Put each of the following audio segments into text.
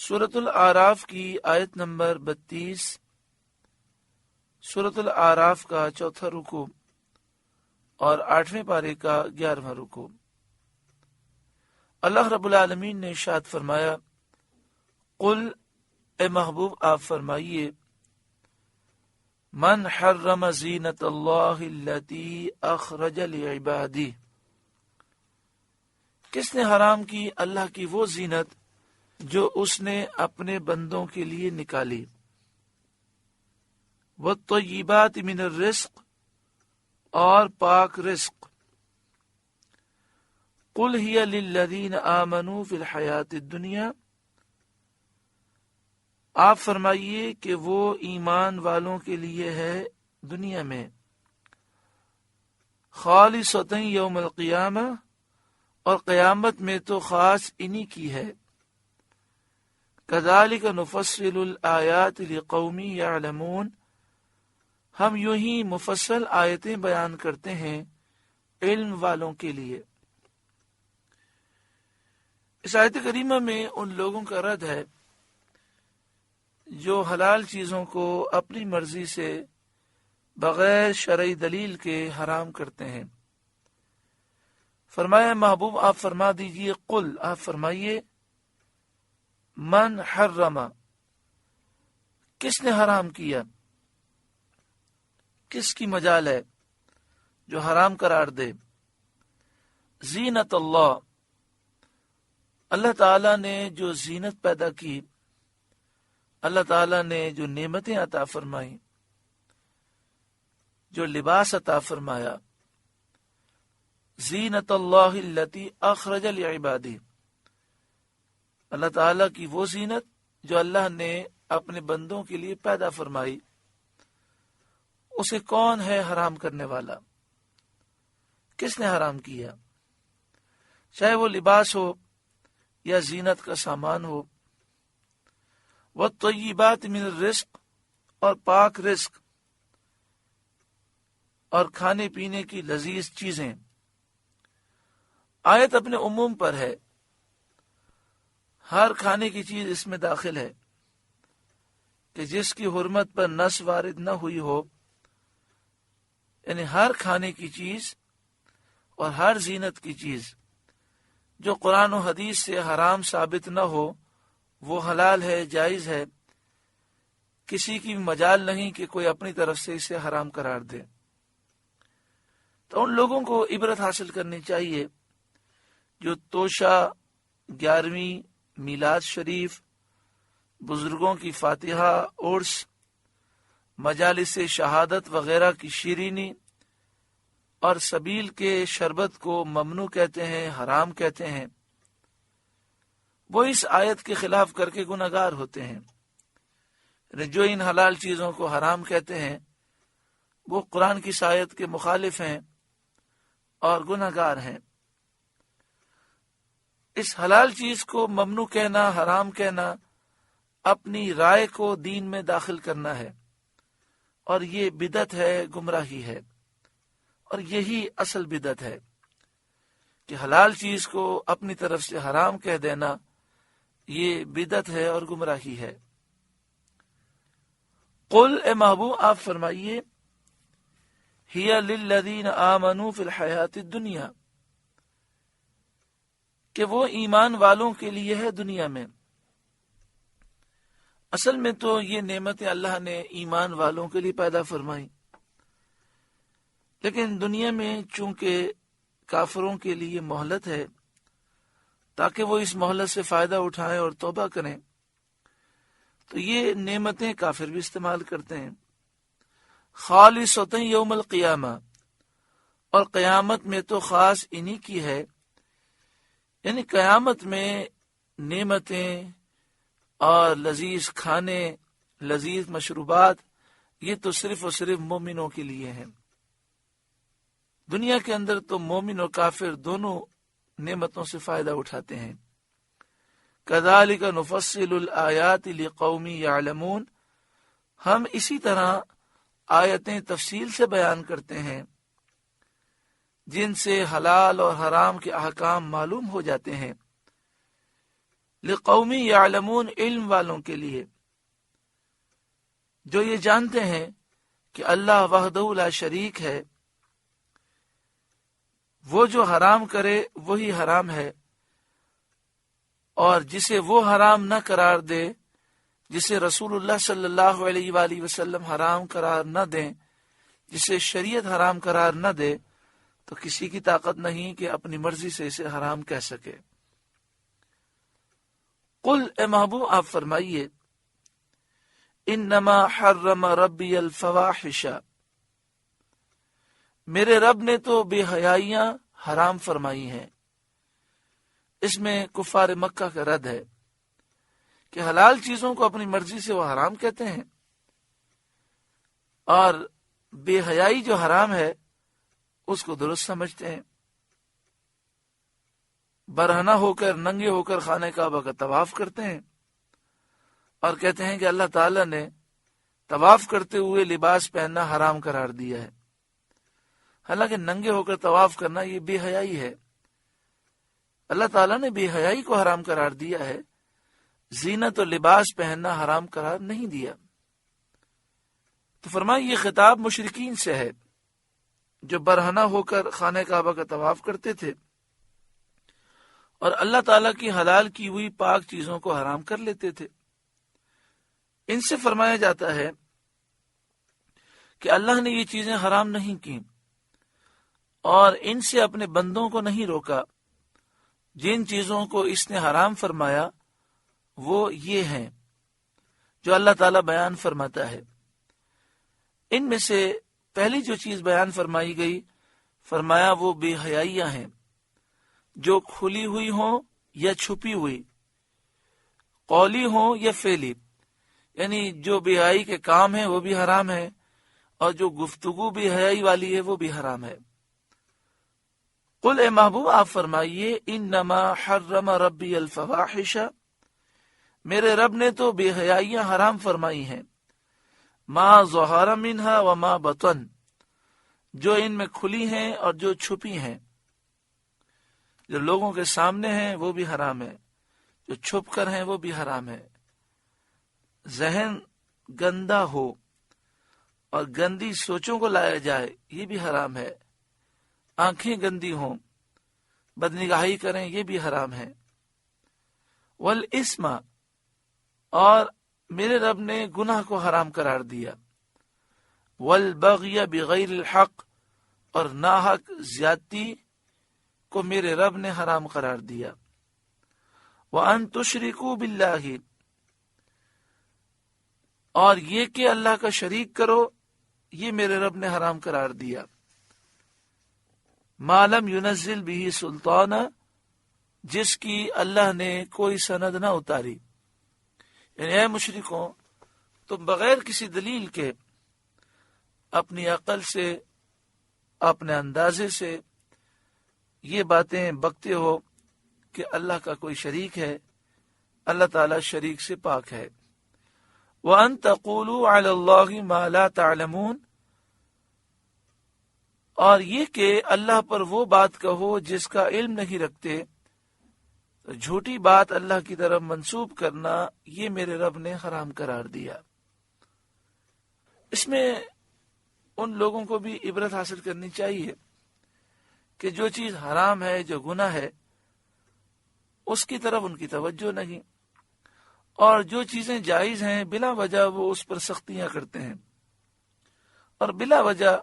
سورۃ الاعراف کی آیت نمبر 32، سورۃ الاعراف کا 4واں رکوع اور 8ویں پارے کا 11واں رکوع۔ اللہ رب العالمین نے ارشاد فرمایا، قل اے محبوب آپ فرمائیے، من حرم زینت اللہ التی اخرج لعبادہ، کس نے حرام کی اللہ کی وہ زینت جو اس نے اپنے بندوں کے لیے نکالی، والطیبات من الرزق، اور پاک رزق، قل ہی للذین آمنوا فی الحیات الدنیا، آپ فرمائیے کہ وہ ایمان والوں کے لیے ہے دنیا میں، خالصۃ یوم القیامہ، اور قیامت میں تو خاص انہی کی ہے، کذالک نفصل الآیات لقوم یعلمون، ہم یوں ہی مفصل آیتیں بیان کرتے ہیں علم والوں کے لیے۔ اس آیت کریمہ میں ان لوگوں کا رد ہے جو حلال چیزوں کو اپنی مرضی سے بغیر شرعی دلیل کے حرام کرتے ہیں۔ فرمایا محبوب آپ فرما دیجئے، قل آپ فرمائیے، من حرم، کس نے حرام کیا، کس کی مجال ہے جو حرام قرار دے، زینت اللہ، اللہ تعالیٰ نے جو زینت پیدا کی، اللہ تعالیٰ نے جو نعمتیں عطا فرمائیں، جو لباس عطا فرمایا، زینت اللہ التی اخرج لعبادہ، اللہ تعالیٰ کی وہ زینت جو اللہ نے اپنے بندوں کے لیے پیدا فرمائی، اسے کون ہے حرام کرنے والا، کس نے حرام کیا، چاہے وہ لباس ہو یا زینت کا سامان ہو، والطیبات من الرزق، اور پاک رزق اور کھانے پینے کی لذیذ چیزیں۔ آیت اپنے عموم پر ہے، ہر کھانے کی چیز اس میں داخل ہے کہ جس کی حرمت پر نص وارد نہ ہوئی ہو، یعنی ہر کھانے کی چیز اور ہر زینت کی چیز جو قرآن و حدیث سے حرام ثابت نہ ہو وہ حلال ہے، جائز ہے، کسی کی مجال نہیں کہ کوئی اپنی طرف سے اسے حرام قرار دے۔ تو ان لوگوں کو عبرت حاصل کرنی چاہیے جو توشہ، 11ویں میلاد شریف، بزرگوں کی فاتحہ، عرس، مجالس شہادت وغیرہ کی شیرینی اور سبیل کے شربت کو ممنوع کہتے ہیں، حرام کہتے ہیں، وہ اس آیت کے خلاف کر کے گناہگار ہوتے ہیں۔ جو ان حلال چیزوں کو حرام کہتے ہیں وہ قرآن کی اس آیت کے مخالف ہیں اور گناہگار ہیں۔ اس حلال چیز کو ممنوع کہنا، حرام کہنا، اپنی رائے کو دین میں داخل کرنا ہے، اور یہ بدعت ہے، گمراہی ہے، اور یہی اصل بدعت ہے کہ حلال چیز کو اپنی طرف سے حرام کہہ دینا، یہ بدعت ہے اور گمراہی ہے۔ قل اے محبوب آپ فرمائیے، ہی للذین آمنوا فی الحیات الدنیا، کہ وہ ایمان والوں کے لیے ہے دنیا میں۔ اصل میں تو یہ نعمتیں اللہ نے ایمان والوں کے لیے پیدا فرمائی، لیکن دنیا میں چونکہ کافروں کے لیے مہلت ہے تاکہ وہ اس مہلت سے فائدہ اٹھائیں اور توبہ کریں، تو یہ نعمتیں کافر بھی استعمال کرتے ہیں۔ خالصۃ یوم القیامہ، اور قیامت میں تو خاص انہی کی ہے، یعنی قیامت میں نعمتیں اور لذیذ کھانے، لذیذ مشروبات، یہ تو صرف اور صرف مومنوں کے لیے ہیں۔ دنیا کے اندر تو مومن اور کافر دونوں نعمتوں سے فائدہ اٹھاتے ہیں۔ کذالک نفصل الآیات لقوم یعلمون، ہم اسی طرح آیتیں تفصیل سے بیان کرتے ہیں جن سے حلال اور حرام کے احکام معلوم ہو جاتے ہیں، لقوم یعلمون، علم والوں کے لیے جو یہ جانتے ہیں کہ اللہ وحدہ لا شریک ہے، وہ جو حرام کرے وہی حرام ہے، اور جسے وہ حرام نہ قرار دے، جسے رسول اللہ صلی اللہ علیہ وآلہ وسلم حرام قرار نہ دیں، جسے شریعت حرام قرار نہ دے، تو کسی کی طاقت نہیں کہ اپنی مرضی سے اسے حرام کہہ سکے۔ قل، اے محبوب آپ فرمائیے، انما حرم ربی الفواحش، میرے رب نے تو بے حیائیاں حرام فرمائی ہیں۔ اس میں کفار مکہ کا رد ہے کہ حلال چیزوں کو اپنی مرضی سے وہ حرام کہتے ہیں، اور بے حیائی جو حرام ہے اس کو درست سمجھتے ہیں۔ برہنہ ہو کر، ننگے ہو کر خانہ کعبہ کا طواف کرتے ہیں اور کہتے ہیں کہ اللہ تعالیٰ نے طواف کرتے ہوئے لباس پہننا حرام قرار دیا ہے، حالانکہ ننگے ہو کر طواف کرنا یہ بے حیائی ہے۔ اللہ تعالیٰ نے بے حیائی کو حرام قرار دیا ہے، زینت و لباس پہننا حرام قرار نہیں دیا۔ تو فرمایا یہ خطاب مشرکین سے ہے جو برہنہ ہو کر خانہ کعبہ کا طواف کرتے تھے اور اللہ تعالیٰ کی حلال کی ہوئی پاک چیزوں کو حرام کر لیتے تھے۔ ان سے فرمایا جاتا ہے کہ اللہ نے یہ چیزیں حرام نہیں کی اور ان سے اپنے بندوں کو نہیں روکا۔ جن چیزوں کو اس نے حرام فرمایا وہ یہ ہیں جو اللہ تعالیٰ بیان فرماتا ہے۔ ان میں سے پہلی جو چیز بیان فرمائی گئی، فرمایا وہ بے حیائیاں ہیں، جو کھلی ہوئی ہوں یا چھپی ہوئی، قولی ہوں یا فعلی، یعنی جو بے حیائی کے کام ہیں وہ بھی حرام ہے، اور جو گفتگو بے حیائی والی ہے وہ بھی حرام ہے۔ قل، اے محبوب آپ فرمائیے، انما حرم ربی الفواحش، میرے رب نے تو بے حیائیاں حرام فرمائی ہیں، ما ظہر منہا وما بطن، جو ان میں کھلی ہیں اور جو چھپی ہیں۔ جو لوگوں کے سامنے ہیں وہ بھی حرام ہے، جو چھپ کر ہیں وہ بھی حرام ہے۔ ذہن گندا ہو اور گندی سوچوں کو لایا جائے یہ بھی حرام ہے۔ آنکھیں گندی ہوں، بدنگاہی کریں یہ بھی حرام ہے۔ والاسم، اور میرے رب نے گناہ کو حرام قرار دیا۔ والبغی بغیر الحق، اور ناحق زیادتی کو میرے رب نے حرام قرار دیا۔ وَأَن تُشْرِكُوا بِاللَّهِ، اور یہ کہ اللہ کا شریک کرو یہ میرے رب نے حرام قرار دیا۔ ما لم ينزل به سلطانا، جس کی اللہ نے کوئی سند نہ اتاری۔ یعنی اے مشرکوں، تم بغیر کسی دلیل کے اپنی عقل سے، اپنے اندازے سے یہ باتیں بکتے ہو کہ اللہ کا کوئی شریک ہے، اللہ تعالیٰ شریک سے پاک ہے۔ وَأَن تَقُولُوا عَلَى اللَّهِ مَا لَا تَعْلَمُونَ، اور یہ کہ اللہ پر وہ بات کہو جس کا علم نہیں رکھتے، تو جھوٹی بات اللہ کی طرف منسوب کرنا یہ میرے رب نے حرام قرار دیا۔ اس میں ان لوگوں کو بھی عبرت حاصل کرنی چاہیے کہ جو چیز حرام ہے، جو گناہ ہے، اس کی طرف ان کی توجہ نہیں، اور جو چیزیں جائز ہیں بلا وجہ وہ اس پر سختیاں کرتے ہیں، اور بلا وجہ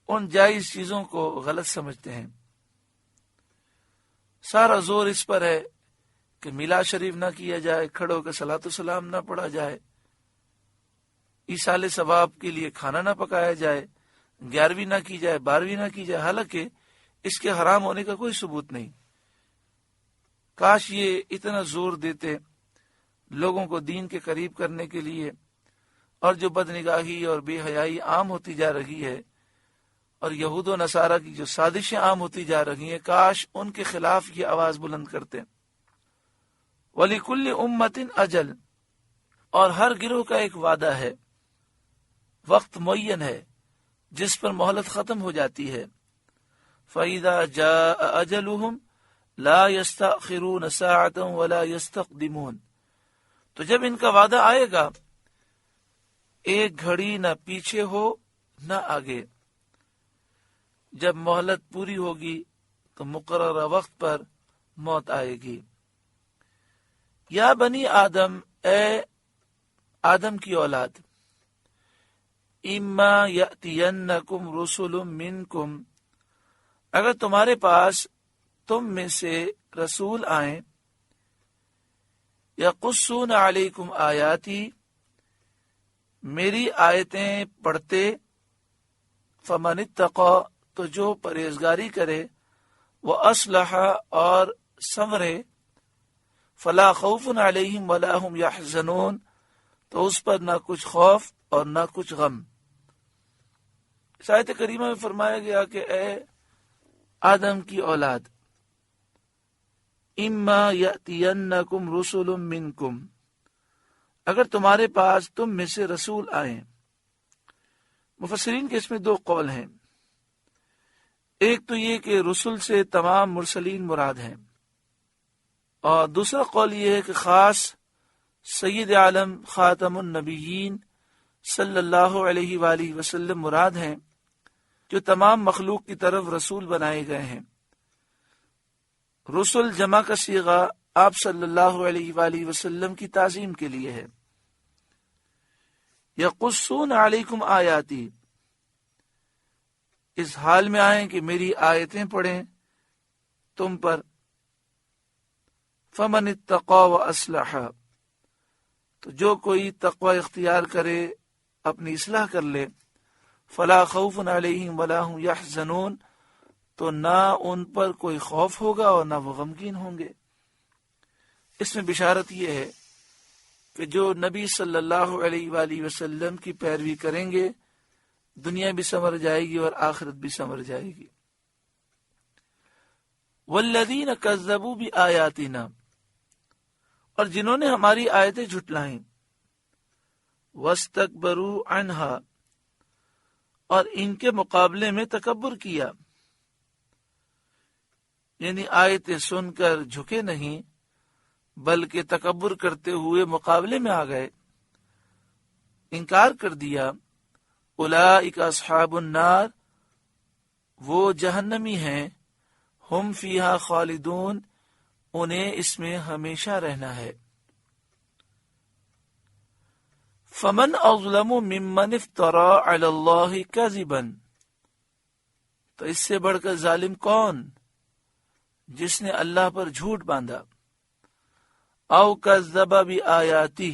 ان جائز چیزوں کو غلط سمجھتے ہیں۔ سارا زور اس پر ہے کہ میلاد شریف نہ کیا جائے، کھڑے ہو کے صلاۃ السلام نہ پڑھا جائے، ایصال ثواب کے لیے کھانا نہ پکایا جائے، 11ویں نہ کی جائے، 12ویں نہ کی جائے، حالانکہ اس کے حرام ہونے کا کوئی ثبوت نہیں۔ کاش یہ اتنا زور دیتے لوگوں کو دین کے قریب کرنے کے لیے، اور جو بدنگاہی اور بے حیائی عام ہوتی جا رہی ہے، اور یہود و نصارہ کی جو سازشیں عام ہوتی جا رہی ہیں، کاش ان کے خلاف یہ آواز بلند کرتے۔ وَلِكُلِّ أُمَّةٍ أَجَلٌ، اور ہر گروہ کا ایک وعدہ ہے، وقت معین ہے جس پر مہلت ختم ہو جاتی ہے۔ فَإِذَا جَاءَ أَجَلُهُمْ، لا یستأخرون ساعۃ ولا یستقدمون، تو جب ان کا وعدہ آئے گا ایک گھڑی نہ پیچھے ہو نہ آگے، جب مہلت پوری ہوگی تو مقررہ وقت پر موت آئے گی۔ یا بنی آدم، اے آدم کی اولاد، اما یأتینکم رسل منکم، اگر تمہارے پاس تم میں سے رسول آئیں، یقصون علیکم آیاتی، میری آیتیں پڑھتے، فمن اتقی، تو جو پرہیزگاری کرے، واصلح، اور سنورے، فلا خوف علیہم ولا هم یحزنون، تو اس پر نہ کچھ خوف اور نہ کچھ غم۔ اس آیت کریمہ میں فرمایا گیا کہ اے آدم کی اولاد، اما یأتینکم رسل منکم، اگر تمہارے پاس تم میں سے رسول آئیں۔ مفسرین کے اس میں دو قول ہیں، ایک تو یہ کہ رسل سے تمام مرسلین مراد ہیں، اور دوسرا قول یہ ہے کہ خاص سید عالم خاتم النبیین صلی اللہ علیہ وآلہ وسلم مراد ہیں، جو تمام مخلوق کی طرف رسول بنائے گئے ہیں۔ رسل جمع کا صیغہ آپ صلی اللہ علیہ وآلہ وسلم کی تعظیم کے لیے ہے۔ یقصون علیکم آیاتی، اس حال میں آئیں کہ میری آیتیں پڑھیں تم پر، فمن اتقی واصلح، تو جو کوئی تقوی اختیار کرے، اپنی اصلاح کر لے، فلا خوف علیہم ولا هم یحزنون، تو نہ ان پر کوئی خوف ہوگا اور نہ وہ غمگین ہوں گے۔ اس میں بشارت یہ ہے کہ جو نبی صلی اللہ علیہ وآلہ وسلم کی پیروی کریں گے، دنیا بھی سنور جائے گی اور آخرت بھی سنور جائے گی۔ والذین کذبوا بآیاتنا، اور جنہوں نے ہماری آیتیں جھٹلائیں، واستکبروا عنہا، اور ان کے مقابلے میں تکبر کیا، یعنی آیتیں سن کر جھکے نہیں بلکہ تکبر کرتے ہوئے مقابلے میں آ گئے، انکار کر دیا، اولئک اصحاب النار، وہ جہنمی ہیں، ہم فیہا خالدون، انہیں اس میں ہمیشہ رہنا ہے۔ فمن اظلم ممن افترى علی اللہ کذبا، تو اس سے بڑھ کر ظالم کون جس نے اللہ پر جھوٹ باندھا، او کذب بآیاتہ،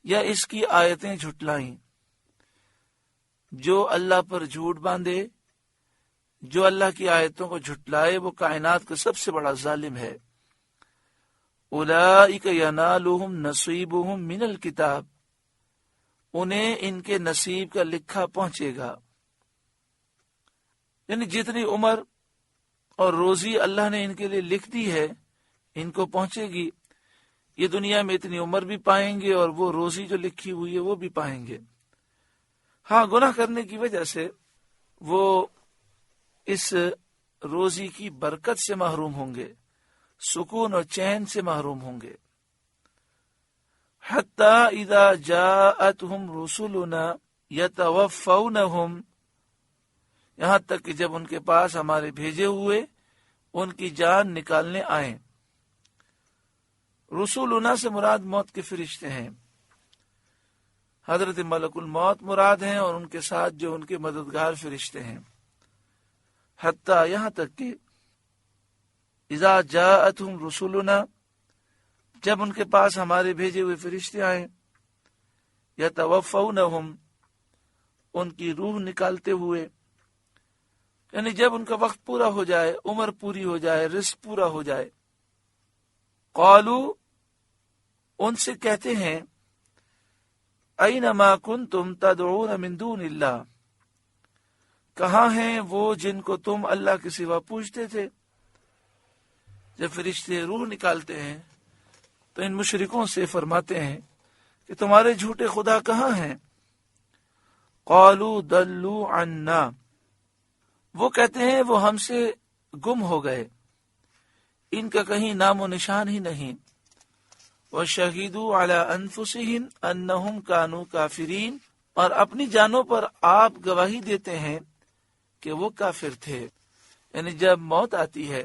یا اس کی آیتیں جھٹلائیں۔ جو اللہ پر جھوٹ باندھے، جو اللہ کی آیتوں کو جھٹلائے، وہ کائنات کا سب سے بڑا ظالم ہے۔ اولئک ینالہم نصیبہم من الکتاب، انہیں ان کے نصیب کا لکھا پہنچے گا، یعنی جتنی عمر اور روزی اللہ نے ان کے لیے لکھ دی ہے ان کو پہنچے گی۔ یہ دنیا میں اتنی عمر بھی پائیں گے اور وہ روزی جو لکھی ہوئی ہے وہ بھی پائیں گے۔ ہاں، گناہ کرنے کی وجہ سے وہ اس روزی کی برکت سے محروم ہوں گے، سکون اور چین سے محروم ہوں گے۔ حتی اذا جاءتہم رسلنا یتوفونہم، یہاں تک کہ جب ان کے پاس ہمارے بھیجے ہوئے ان کی جان نکالنے آئیں۔ رسولنا سے مراد موت کے فرشتے ہیں، حضرت ملک الموت مراد ہیں، اور ان کے ساتھ جو ان کے مددگار فرشتے ہیں۔ حتیٰ، یہاں تک کہ اذا جاءتہم رسولنا، جب ان کے پاس ہمارے بھیجے ہوئے فرشتے آئیں، یتوفونہم، ان کی روح نکالتے ہوئے، یعنی جب ان کا وقت پورا ہو جائے، عمر پوری ہو جائے، رزق پورا ہو جائے، قالو، ان سے کہتے ہیں، اینما کنتم تدعون من دون اللہ، کہاں ہیں وہ جن کو تم اللہ کے سوا پوجتے تھے؟ جب فرشتے روح نکالتے ہیں تو ان مشرکوں سے فرماتے ہیں کہ تمہارے جھوٹے خدا کہاں ہیں؟ قالوا ضلوا عنا، وہ کہتے ہیں وہ ہم سے گم ہو گئے، ان کا کہیں نام و نشان ہی نہیں۔ وَشَهِدُوا عَلَىٰ أَنفُسِهِمْ أَنَّهُمْ كَانُوا كَافِرِينَ، اور اپنی جانوں پر آپ گواہی دیتے ہیں کہ وہ کافر تھے، یعنی جب موت آتی ہے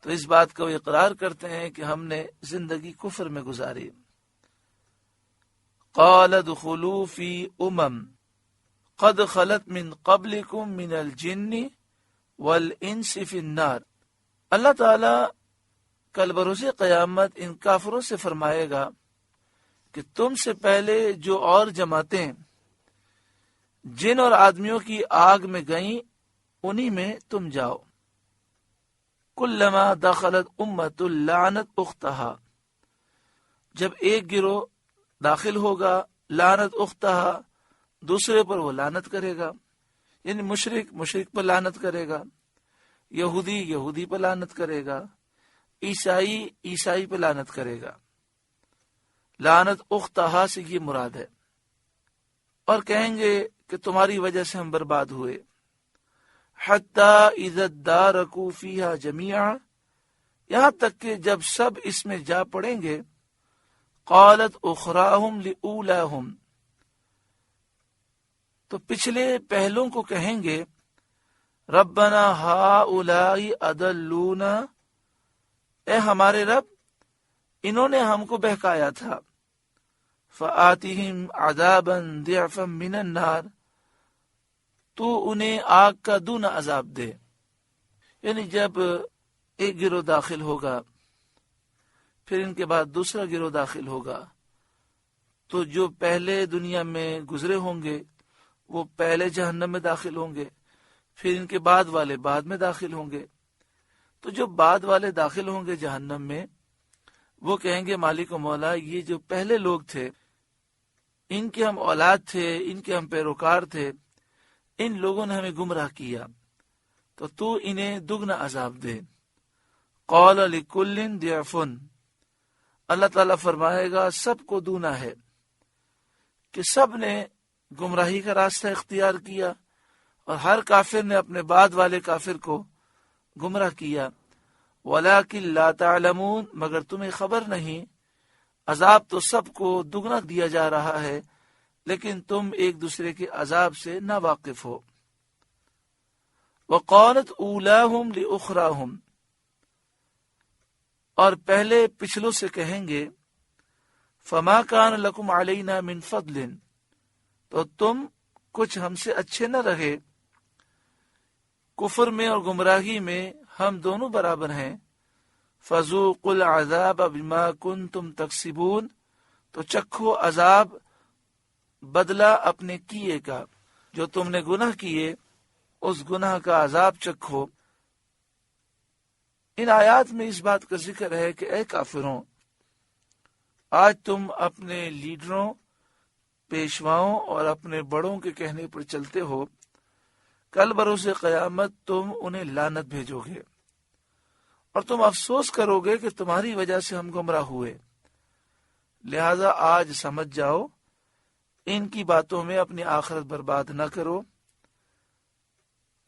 تو اس بات کو اقرار کرتے ہیں کہ ہم نے زندگی کفر میں گزاری۔ قَالَ ادْخُلُوا فِي أُمَمٍ قَدْ خَلَتْ مِنْ قَبْلِكُمْ مِنَ الْجِنِّ وَالْإِنسِ فِي النَّارِ، اللہ تعالیٰ کل بروز قیامت ان کافروں سے فرمائے گا کہ تم سے پہلے جو اور جماعتیں جن اور آدمیوں کی آگ میں گئیں انہی میں تم جاؤ۔ کلما دخلت امت لعنت اختہا، جب ایک گروہ داخل ہوگا لعنت اختہا، دوسرے پر وہ لعنت کرے گا، یعنی مشرک پر لعنت کرے گا، یہودی پر لعنت کرے گا، عیسائی پہ لعنت کرے گا۔ لعنت اختہا سے یہ مراد ہے، اور کہیں گے کہ تمہاری وجہ سے ہم برباد ہوئے۔ حتی اذا ادارکوا فیہا جمیعا، یہاں تک کہ جب سب اس میں جا پڑیں گے، قالت اخراہم لأولاہم، تو پچھلے پہلوں کو کہیں گے ربنا ہؤلاء اضلونا، اے ہمارے رب انہوں نے ہم کو بہکایا تھا، فآتہم عذابا ضعفا من النار، تو انہیں آگ کا دونا عذاب دے۔ یعنی جب ایک گروہ داخل ہوگا پھر ان کے بعد دوسرا گروہ داخل ہوگا، تو جو پہلے دنیا میں گزرے ہوں گے وہ پہلے جہنم میں داخل ہوں گے، پھر ان کے بعد والے بعد میں داخل ہوں گے۔ تو جو بعد والے داخل ہوں گے جہنم میں، وہ کہیں گے مالک و مولا، یہ جو پہلے لوگ تھے ان کے ہم اولاد تھے، ان کے ہم پیروکار تھے، ان لوگوں نے ہمیں گمراہ کیا، تو انہیں دگنا عذاب دے۔ قال لکل ضعف، اللہ تعالیٰ فرمائے گا سب کو دونا ہے، کہ سب نے گمراہی کا راستہ اختیار کیا اور ہر کافر نے اپنے بعد والے کافر کو گمراہ کیا۔ وَلَٰكِن لَا تَعْلَمُونَ، مگر تمہیں خبر نہیں، عذاب تو سب کو دگنا دیا جا رہا ہے لیکن تم ایک دوسرے کے عذاب سے نا واقف ہو۔ وَقَالَتْ أُولَاهُمْ لِأُخْرَاهُمْ، اور پہلے پچھلوں سے کہیں گے فَمَا كَانَ لَكُمْ عَلَيْنَا مِنْ فَضْلٍ، تو تم کچھ ہم سے اچھے نہ رہے، کفر میں اور گمراہی میں ہم دونوں برابر ہیں۔ فَذُوقُوا الْعَذَابَ بِمَا كُنْتُمْ تَكْسِبُونَ، تو چکھو عذاب بدلہ اپنے کیے کا، جو تم نے گناہ کیے اس گناہ کا عذاب چکھو۔ ان آیات میں اس بات کا ذکر ہے کہ اے کافروں، آج تم اپنے لیڈروں، پیشواؤں اور اپنے بڑوں کے کہنے پر چلتے ہو، کل بروز قیامت تم انہیں لعنت بھیجو گے اور تم افسوس کرو گے کہ تمہاری وجہ سے ہم گمراہ ہوئے۔ لہذا آج سمجھ جاؤ، ان کی باتوں میں اپنی آخرت برباد نہ کرو،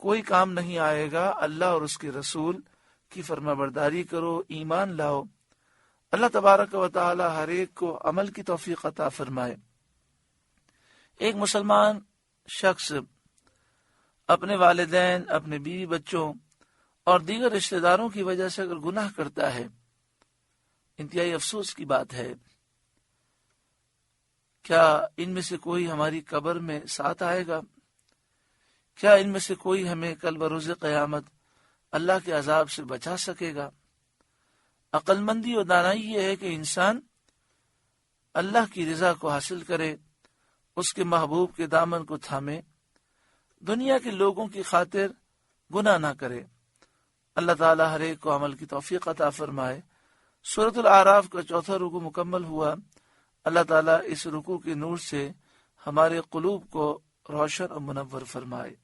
کوئی کام نہیں آئے گا۔ اللہ اور اس کے رسول کی فرما برداری کرو، ایمان لاؤ۔ اللہ تبارک و تعالی ہر ایک کو عمل کی توفیق عطا فرمائے۔ ایک مسلمان شخص اپنے والدین، اپنے بیوی بچوں اور دیگر رشتہ داروں کی وجہ سے اگر گناہ کرتا ہے، انتہائی افسوس کی بات ہے۔ کیا ان میں سے کوئی ہماری قبر میں ساتھ آئے گا؟ کیا ان میں سے کوئی ہمیں کل بروز قیامت اللہ کے عذاب سے بچا سکے گا؟ عقل مندی اور دانائی یہ ہے کہ انسان اللہ کی رضا کو حاصل کرے، اس کے محبوب کے دامن کو تھامے، دنیا کے لوگوں کی خاطر گناہ نہ کرے۔ اللہ تعالی ہر ایک کو عمل کی توفیق عطا فرمائے۔ سورۃ الاعراف کا 4واں رکوع مکمل ہوا۔ اللہ تعالیٰ اس رکوع کے نور سے ہمارے قلوب کو روشن اور منور فرمائے۔